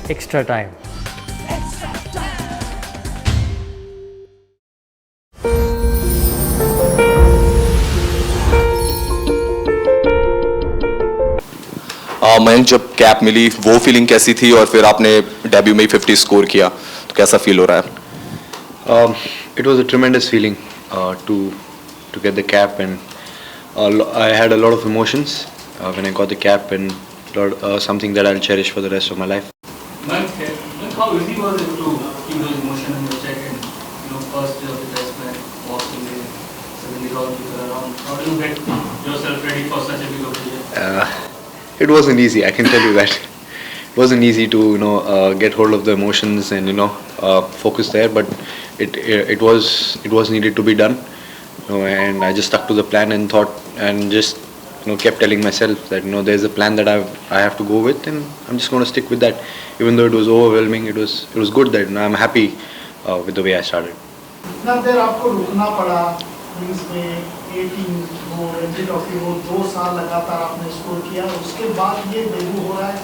extra time. Mayank, जब cap मिली वो feeling कैसी थी और फिर आपने डेब्यू में ही 50 स्कोर किया तो कैसा फील हो रहा है? It was a tremendous feeling to get the cap, and I had a lot of emotions when I got the cap, and something that I'll cherish for the rest of my life. Mayank, how easy was it to keep those emotions in your check and first day of the test match, walking in, suddenly all people around? How do you get yourself ready for such a big occasion? It wasn't easy, I can tell you that. It wasn't easy to get hold of the emotions and focus there, but it was needed to be done. And I just stuck to the plan and thought and just kept telling myself that there's a plan that I have to go with, and I'm just going to stick with that. Even though it was overwhelming, it was good that I'm happy with the way I started. इतना देर आपको रुकना पड़ा crease में, 18 वो Ranji trophy वो 2 साल लगातार आपने स्कोर किया, उसके बाद ये डेब्यू हो रहा है,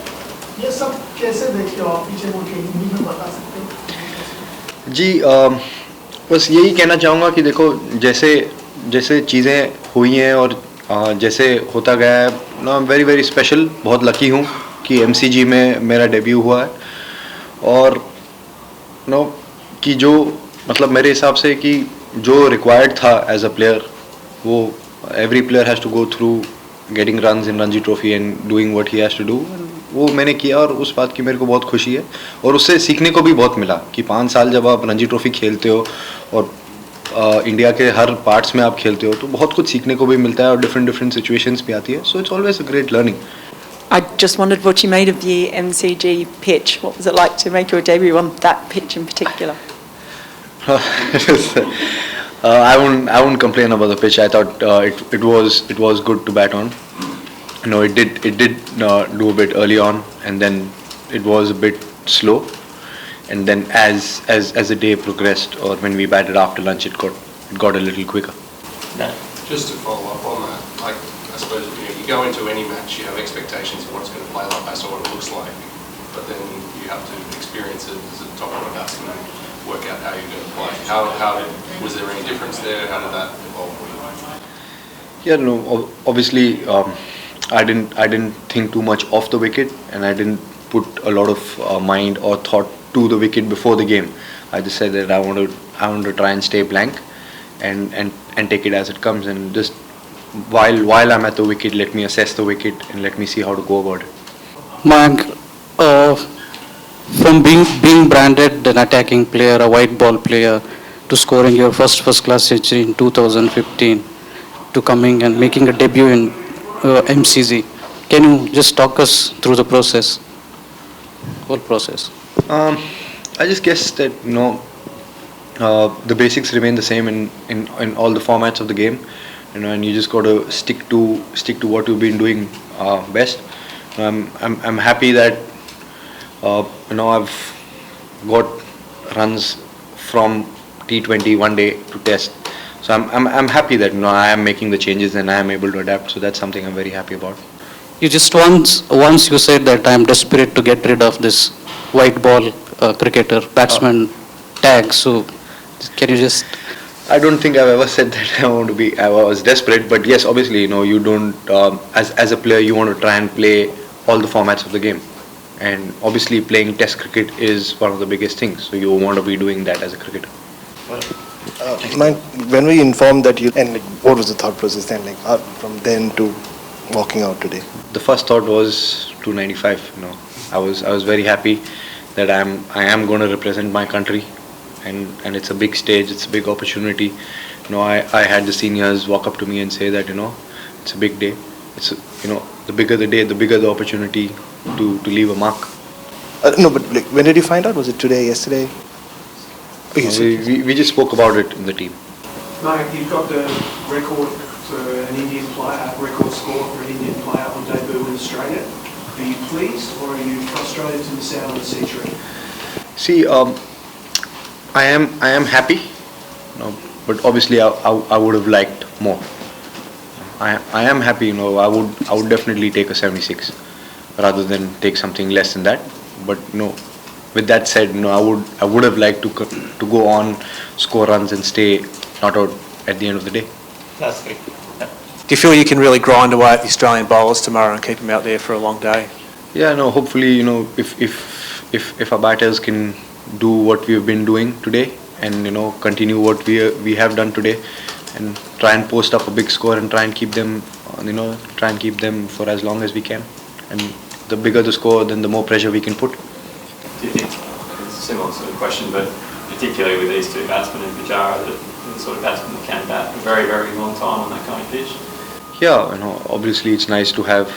ये सब कैसे देखते हो आप? पीछे मुड़ के हिंदी में बता सकते हो? जी, बस यही कहना चाहूँगा कि देखो, जैसे जैसे चीज़ें हुई हैं और जैसे होता गया है ना, I am very very special, बहुत लकी हूँ कि MCG में मेरा डेब्यू हुआ है। और कि जो मतलब मेरे हिसाब से कि जो रिक्वायर्ड था एज अ प्लेयर, वो every player has to go through getting runs in Ranji Trophy and doing what he has to do, वो मैंने किया और उस बात की मेरे को बहुत खुशी है। और उससे सीखने को भी बहुत मिला कि 5 साल जब आप रणजी ट्रॉफी खेलते हो और इंडिया के हर पार्ट्स में आप खेलते हो तो बहुत कुछ सीखने को भी मिलता है और डिफरेंट सिचुएशंस भी आती है। So it's always a great learning. I just wondered what you made of the MCG pitch. What was it like to make your debut on that pitch in particular? I won't complain about the pitch. I thought it was good to bat on. It did do a bit early on, and then it was a bit slow, and then as the day progressed, or when we batted after lunch, it got a little quicker. Just to follow up on that, like I suppose you go into any match, you have expectations of what it's going to play like based on what it looks like, but then you have to experience it as a top order batsman and work out how you're going to play. How was there any difference there? How did that evolve for you? Yeah, no, obviously I didn't think too much off the wicket, and I didn't put a lot of mind or thought to the wicket before the game. I just said that I want to try and stay blank and take it as it comes, and just while I'm at the wicket, let me assess the wicket and let me see how to go about it. Mayank, from being branded an attacking player, a white ball player, to scoring your first class century in 2015, to coming and making a debut in MCG, can you just talk us through the whole process? I just guess that the basics remain the same in all the formats of the game, and you just got to stick to what you've been doing best. I'm happy that I've got runs from T20 one day to test, so I'm happy that I am making the changes and I am able to adapt. So that's something I'm very happy about. You just once you said that I am desperate to get rid of this white ball cricketer batsman tag. So can you just? I don't think I've ever said that I was desperate, but yes, obviously, you don't, as a player, you want to try and play all the formats of the game. And obviously playing test cricket is one of the biggest things, so you want to be doing that as a cricketer. When we informed that you, and what was the thought process then, from then to walking out today? The first thought was 295. I was very happy that I am going to represent my country, and it's a big stage, it's a big opportunity. I had the seniors walk up to me and say that it's a big day. It's the bigger the day, the bigger the opportunity to leave a mark. No, but when did you find out? Was it today, yesterday? We just spoke about it in the team. Mayank, you've got the record for an Indian player, record score for an Indian player on debut in Australia. Are you pleased or are you frustrated to miss out on the century? See, I am happy, but obviously I would have liked more. I am happy, I would definitely take a 76 rather than take something less than that. But with that said, I would have liked to go on, score runs, and stay not out at the end of the day. That's good. Do you feel you can really grind away at the Australian bowlers tomorrow and keep them out there for a long day? Yeah, no. Hopefully, if our batters can do what we have been doing today, and continue what we have done today, and try and post up a big score and try and keep them, for as long as we can. And the bigger the score, then the more pressure we can put. Do you think, it's a similar sort of question, but particularly with these two batsmen in Pujara, that the sort of batsmen that can bat a very, very long time on that kind of pitch? Yeah, obviously it's nice to have,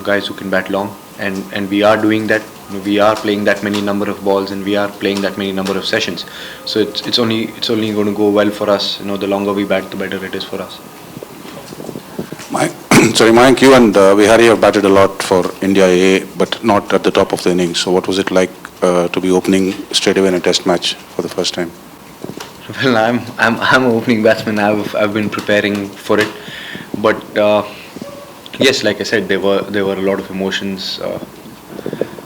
guys who can bat long, and we are doing that. We are playing that many number of balls, and we are playing that many number of sessions. So it's only going to go well for us. The longer we bat, the better it is for us. Mayank, you and Vihari have batted a lot for India A, but not at the top of the innings. So what was it like to be opening straight away in a test match for the first time? Well, I'm an opening batsman. I've been preparing for it, but yes, like I said, there were a lot of emotions.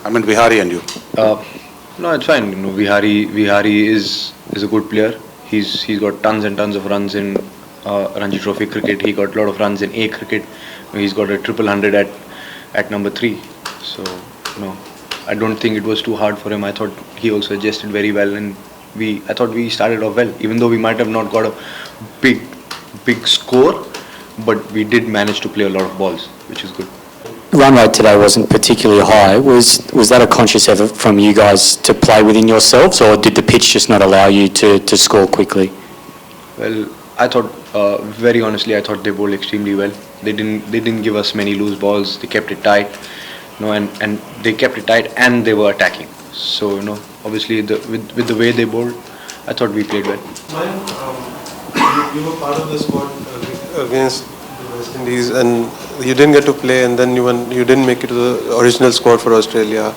I meant Vihari and you. No, it's fine. Vihari is a good player. He's got tons and tons of runs in Ranji Trophy cricket. He got a lot of runs in A cricket. He's got a 100 at number 3. So I don't think it was too hard for him. I thought he also adjusted very well, and I thought we started off well, even though we might have not got a big score, but we did manage to play a lot of balls, which is good. Run rate today wasn't particularly high. Was that a conscious effort from you guys to play within yourselves, or did the pitch just not allow you to score quickly? Well, I thought, very honestly, I thought they bowled extremely well. They didn't give us many loose balls. They kept it tight, and they kept it tight, and they were attacking. So obviously with the way they bowled, I thought we played well. You were part of the squad against the West Indies, and you didn't get to play, and then you didn't make it to the original squad for Australia,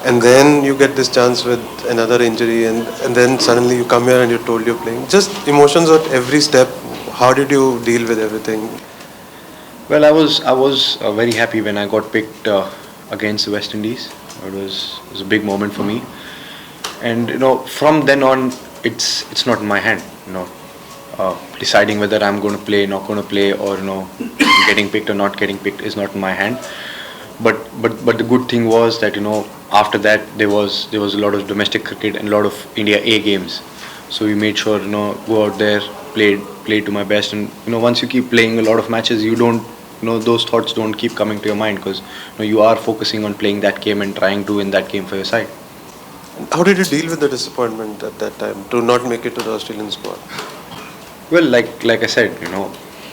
and then you get this chance with another injury, and then suddenly you come here and you're told you're playing. Just emotions at every step. How did you deal with everything? Well, I was very happy when I got picked against the West Indies. It was a big moment for me, and from then on, it's not in my hand. Deciding whether I'm going to play, not going to play, or getting picked or not getting picked is not in my hand. But the good thing was that after that there was a lot of domestic cricket and a lot of India A games. So we made sure go out there, played to my best, and once you keep playing a lot of matches, you don't those thoughts don't keep coming to your mind, because you are focusing on playing that game and trying to win that game for your side. How did you deal with the disappointment at that time to not make it to the Australian squad? Well, like I said,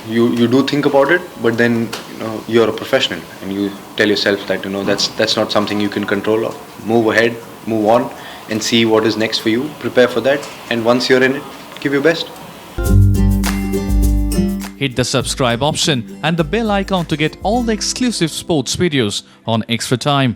you do think about it, but then you're a professional, and you tell yourself that that's not something you can control. Move ahead, move on, and see what is next for you. Prepare for that, and once you're in it, give your best. Hit the subscribe option and the bell icon to get all the exclusive sports videos on Extra Time.